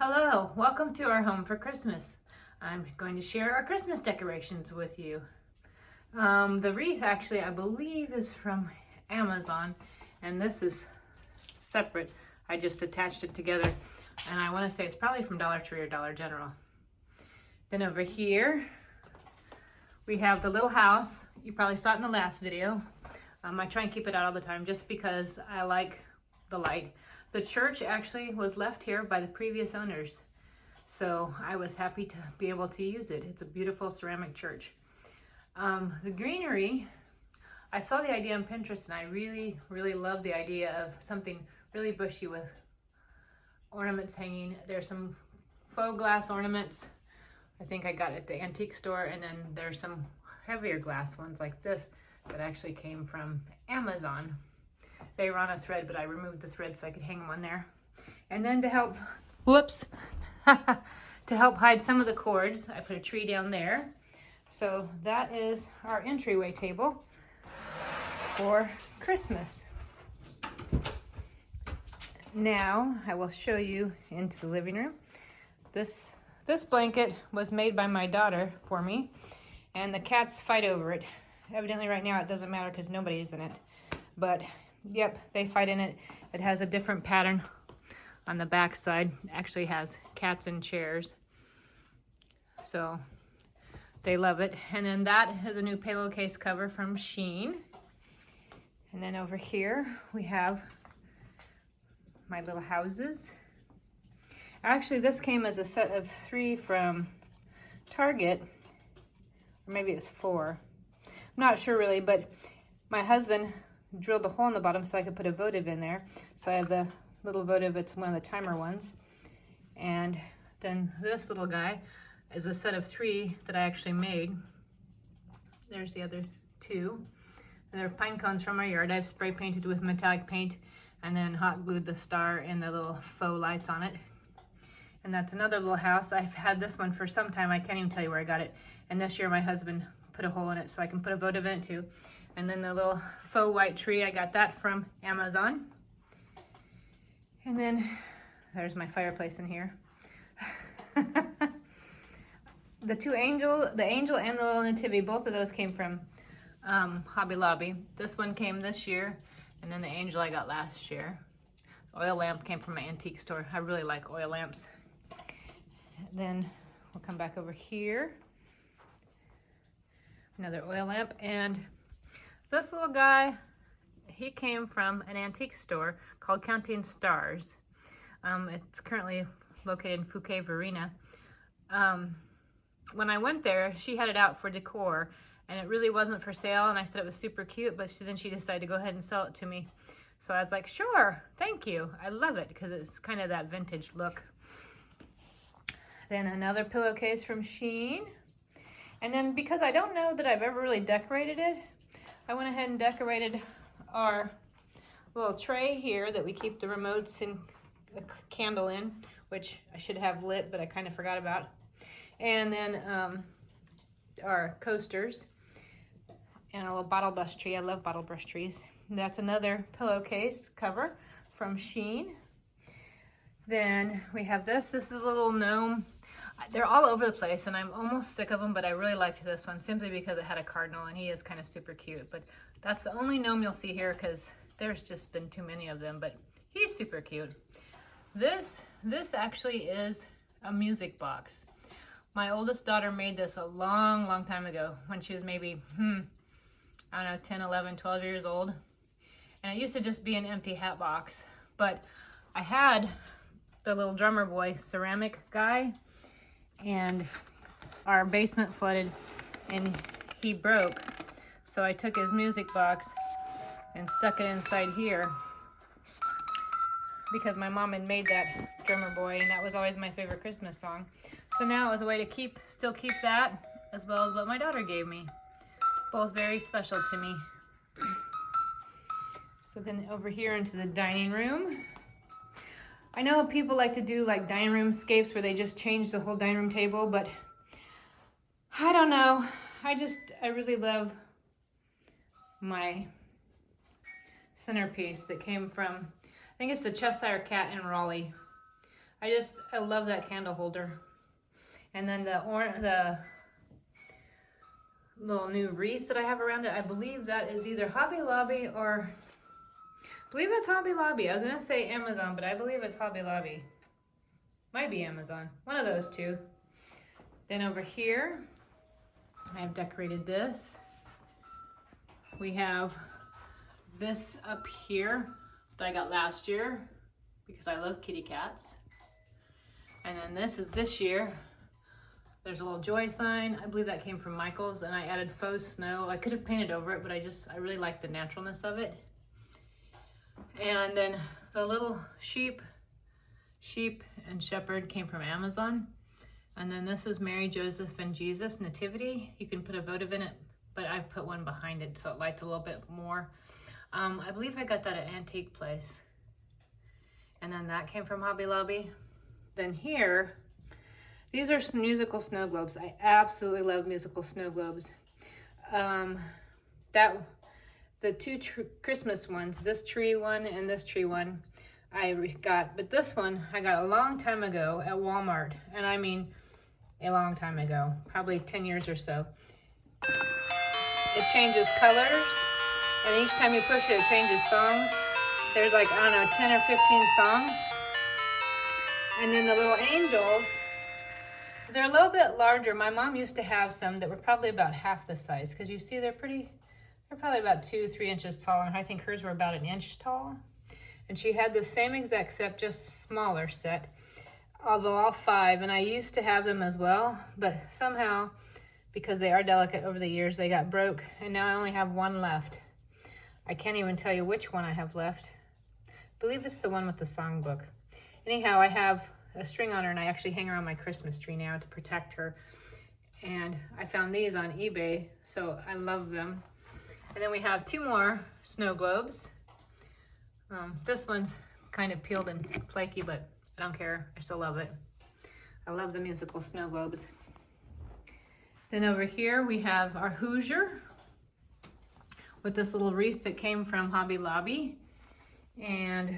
Hello, welcome to our home for Christmas. I'm going to share our Christmas decorations with you. The wreath actually, I believe, is from Amazon, and this is separate. I just attached it together, and I want to say it's probably from Dollar Tree or Dollar General. Then over here, we have the little house. You probably saw it in the last video. I try and keep it out all the time just because I like the light. The church actually was left here by the previous owners, so I was happy to be able to use it. It's a beautiful ceramic church. The greenery, I saw the idea on Pinterest, and I really love the idea of something really bushy with ornaments hanging. There's some faux glass ornaments I think I got at the antique store, and then there's some heavier glass ones like this that actually came from Amazon. They were on a thread, but I removed the thread so I could hang them on there. And then to help, whoops, to help hide some of the cords, I put a tree down there. So that is our entryway table for Christmas. Now I will show you into the living room. This blanket was made by my daughter for me, and the cats fight over it. Evidently right now it doesn't matter because nobody's in it, but yep, they fight in it. It has a different pattern on the back side. It actually has cats in chairs, so they love it. And then that is a new pillowcase cover from Shein. And then over here we have my little houses. Actually, this came as a set of 3 from Target, or maybe it's 4. I'm not sure really, but my husband drilled a hole in the bottom so I could put a votive in there. So I have the little votive, it's one of the timer ones. And then this little guy is a set of 3 that I actually made. There's the other 2. And they're pine cones from our yard. I've spray painted with metallic paint and then hot glued the star and the little faux lights on it. And that's another little house. I've had this one for some time. I can't even tell you where I got it. And this year my husband put a hole in it so I can put a votive in it too. And then the little faux white tree, I got that from Amazon. And then there's my fireplace in here. The angel and the little nativity, both of those came from Hobby Lobby. This one came this year, and then the angel I got last year. The oil lamp came from my antique store. I really like oil lamps. Then we'll come back over here. Another oil lamp, and this little guy, he came from an antique store called Counting Stars. It's currently located in Fouquet, Verena. When I went there, she had it out for decor, and it really wasn't for sale, and I said it was super cute, but then she decided to go ahead and sell it to me. So I was like, sure, thank you. I love it because it's kind of that vintage look. Then another pillowcase from Shein. And then because I don't know that I've ever really decorated it, I went ahead and decorated our little tray here that we keep the remotes and a candle in, which I should have lit, but I kind of forgot about. And then our coasters and a little bottle brush tree. I love bottle brush trees. And that's another pillowcase cover from Shein. Then we have this. This is a little gnome. They're all over the place, and I'm almost sick of them, but I really liked this one simply because it had a cardinal, and he is kind of super cute. But that's the only gnome you'll see here because there's just been too many of them, but he's super cute. This actually is a music box. My oldest daughter made this a long time ago when she was maybe, I don't know, 10, 11, 12 years old. And it used to just be an empty hat box. But I had the little drummer boy ceramic guy, and our basement flooded and he broke. So I took his music box and stuck it inside here because my mom had made that drummer boy, and that was always my favorite Christmas song. So now it was a way to still keep that as well as what my daughter gave me. Both very special to me. So then over here into the dining room. I know people like to do like dining room scapes where they just change the whole dining room table, but I don't know. I really love my centerpiece that came from, I think it's the Cheshire Cat in Raleigh. I love that candle holder. And then the little new wreath that I have around it, I believe that is either Hobby Lobby or, I believe it's Hobby Lobby. I was gonna say Amazon, but I believe it's Hobby Lobby. Might be Amazon, one of those two. Then over here, I have decorated this. We have this up here that I got last year because I love kitty cats. And then this is this year. There's a little joy sign. I believe that came from Michael's, and I added faux snow. I could have painted over it, but I really like the naturalness of it. And then the little sheep and shepherd came from Amazon. And then this is Mary, Joseph, and Jesus Nativity. You can put a votive in it, but I've put one behind it so it lights a little bit more. I believe I got that at Antique Place. And then that came from Hobby Lobby. Then here, these are some musical snow globes. I absolutely love musical snow globes. The two Christmas ones, this tree one and this tree one, I got, but this one I got a long time ago at Walmart, and I mean a long time ago, probably 10 years or so. It changes colors, and each time you push it, it changes songs. There's like, I don't know, 10 or 15 songs. And then the little angels, they're a little bit larger. My mom used to have some that were probably about half the size, because you see they're probably about 2-3 inches tall, and I think hers were about 1 inch tall. And she had the same exact set, just smaller set, although all 5, and I used to have them as well, but somehow, because they are delicate over the years, they got broke, and now I only have 1 left. I can't even tell you which one I have left. I believe it's the one with the songbook. Anyhow, I have a string on her, and I actually hang her on my Christmas tree now to protect her. And I found these on eBay, so I love them. And then we have 2 more snow globes. This one's kind of peeled and flaky, but I don't care. I still love it. I love the musical snow globes. Then over here we have our Hoosier with this little wreath that came from Hobby Lobby, and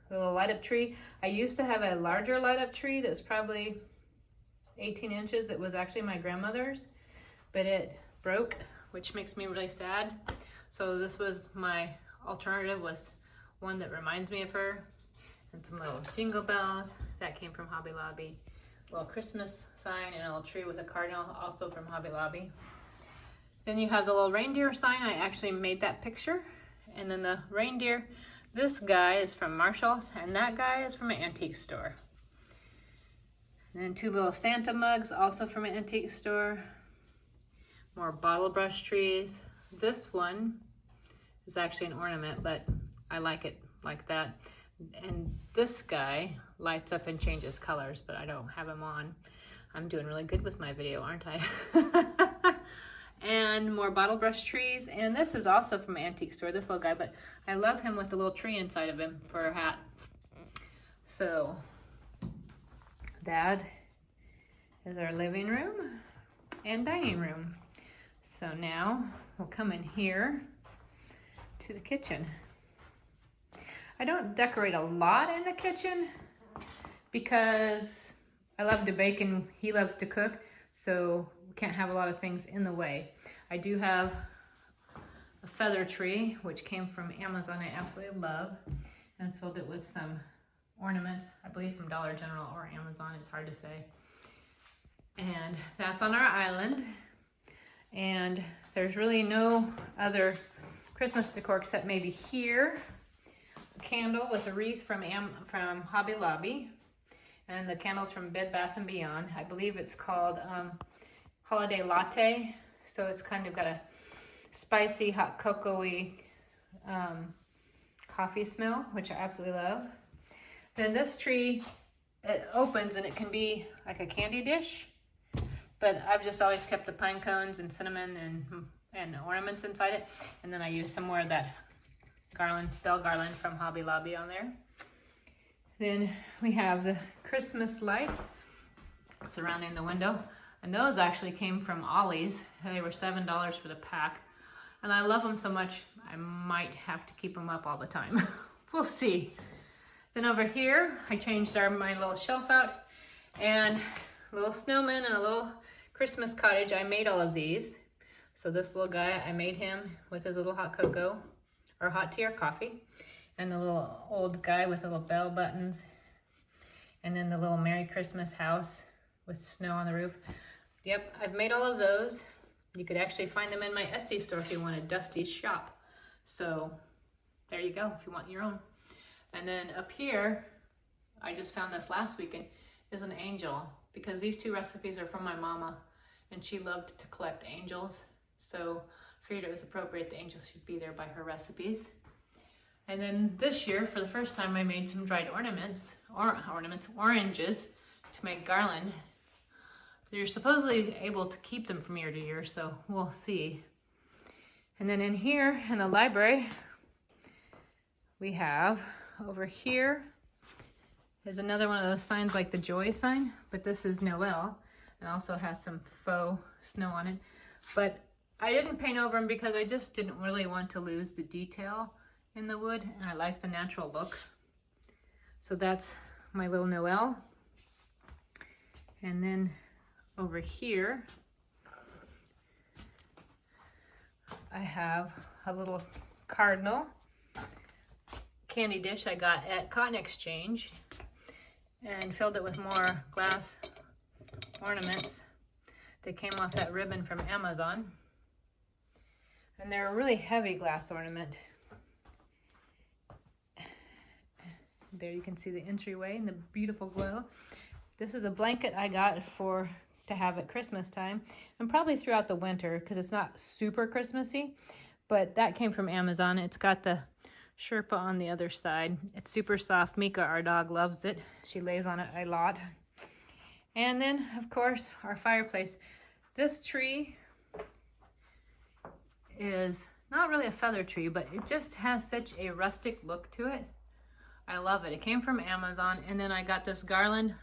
the little light up tree. I used to have a larger light up tree that was probably 18 inches. It was actually my grandmother's, but it broke, which makes me really sad. So this was my alternative, was one that reminds me of her. And some little jingle bells that came from Hobby Lobby. A little Christmas sign and a little tree with a cardinal, also from Hobby Lobby. Then you have the little reindeer sign. I actually made that picture. And then the reindeer, this guy is from Marshall's, and that guy is from an antique store. And then 2 little Santa mugs, also from an antique store. More bottle brush trees. This one is actually an ornament, but I like it like that. And this guy lights up and changes colors, but I don't have him on. I'm doing really good with my video, aren't I? And more bottle brush trees. And this is also from an antique store, this little guy, but I love him with the little tree inside of him for a hat. So that is our living room and dining room. So now we'll come in here to the kitchen. I don't decorate a lot in the kitchen because I love to bake and he loves to cook, so we can't have a lot of things in the way. I do have a feather tree, which came from Amazon, I absolutely love, and filled it with some ornaments, I believe from Dollar General or Amazon, it's hard to say. And that's on our island. And there's really no other Christmas decor except maybe here. A candle with a wreath from Hobby Lobby. And the candles from Bed Bath & Beyond. I believe it's called Holiday Latte. So it's kind of got a spicy, hot cocoa-y coffee smell, which I absolutely love. Then this tree, it opens and it can be like a candy dish. But I've just always kept the pine cones and cinnamon and ornaments inside it. And then I use some more of that bell garland from Hobby Lobby on there. Then we have the Christmas lights surrounding the window. And those actually came from Ollie's. They were $7 for the pack. And I love them so much, I might have to keep them up all the time. We'll see. Then over here, I changed my little shelf out, and a little snowman and a little Christmas cottage. I made all of these. So this little guy, I made him with his little hot cocoa, or hot tea or coffee. And the little old guy with the little bell buttons. And then the little Merry Christmas house with snow on the roof. Yep, I've made all of those. You could actually find them in my Etsy store if you wanted Dusty's shop. So there you go, if you want your own. And then up here, I just found this last weekend, is an angel, because these two recipes are from my mama, and she loved to collect angels. So I figured it was appropriate the angels should be there by her recipes. And then this year, for the first time, I made some dried oranges to make garland. So you're supposedly able to keep them from year to year, so we'll see. And then in here, in the library, we have, over here, is another one of those signs like the joy sign, but this is Noel, and also has some faux snow on it. But I didn't paint over them because I just didn't really want to lose the detail in the wood, and I like the natural look. So that's my little Noel. And then over here, I have a little cardinal candy dish I got at Cotton Exchange and filled it with more glass ornaments. They came off that ribbon from Amazon. And they're a really heavy glass ornament. There you can see the entryway and the beautiful glow. This is a blanket I got to have at Christmas time, and probably throughout the winter because it's not super Christmassy, but that came from Amazon. It's got the Sherpa on the other side. It's super soft. Mika, our dog, loves it. She lays on it a lot. And then, of course, our fireplace. This tree is not really a feather tree, but it just has such a rustic look to it. I love it. It came from Amazon, and then I got this garland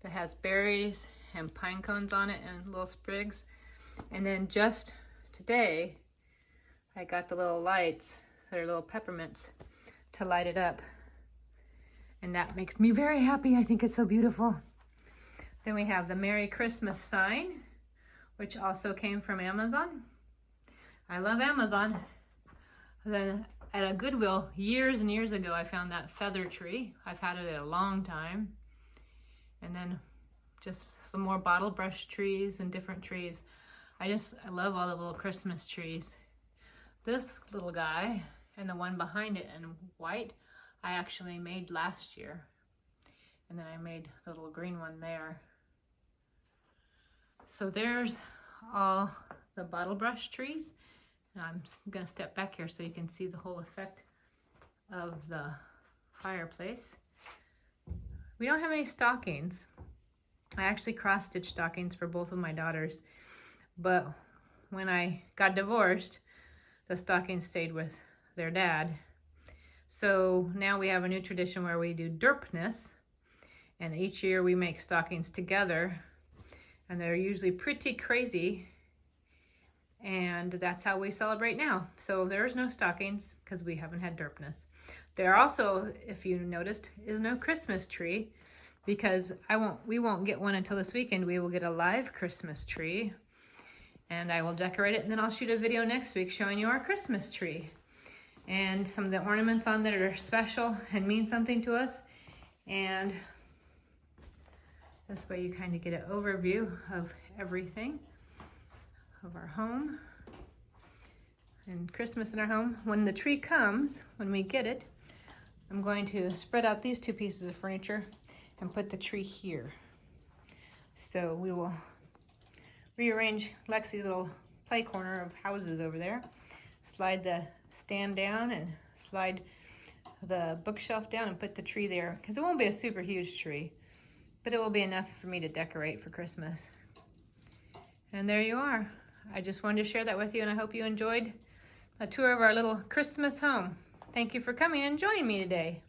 that has berries and pine cones on it and little sprigs. And then just today, I got the little lights, so they're little peppermints, to light it up. And that makes me very happy. I think it's so beautiful. Then we have the Merry Christmas sign, which also came from Amazon. I love Amazon. Then at a Goodwill years and years ago, I found that feather tree. I've had it a long time. And then just some more bottle brush trees and different trees. I love all the little Christmas trees. This little guy and the one behind it in white, I actually made last year. And then I made the little green one there. So there's all the bottle brush trees. And I'm gonna step back here so you can see the whole effect of the fireplace. We don't have any stockings. I actually cross-stitched stockings for both of my daughters, but when I got divorced, the stockings stayed with their dad. So now we have a new tradition where we do Derpness, and each year we make stockings together, and they're usually pretty crazy, and that's how we celebrate now. So there's no stockings because we haven't had Derpness. There also, if you noticed, is no Christmas tree because we won't get one until this weekend. We will get a live Christmas tree, and I will decorate it, and then I'll shoot a video next week showing you our Christmas tree and some of the ornaments on that are special and mean something to us. And this way you kind of get an overview of everything of our home and Christmas in our home. When the tree comes, when we get it, I'm going to spread out these two pieces of furniture and put the tree here. So we will rearrange Lexi's little play corner of houses over there, slide the stand down and slide the bookshelf down and put the tree there, because it won't be a super huge tree, but it will be enough for me to decorate for Christmas. And there you are. I just wanted to share that with you, and I hope you enjoyed a tour of our little Christmas home. Thank you for coming and joining me today.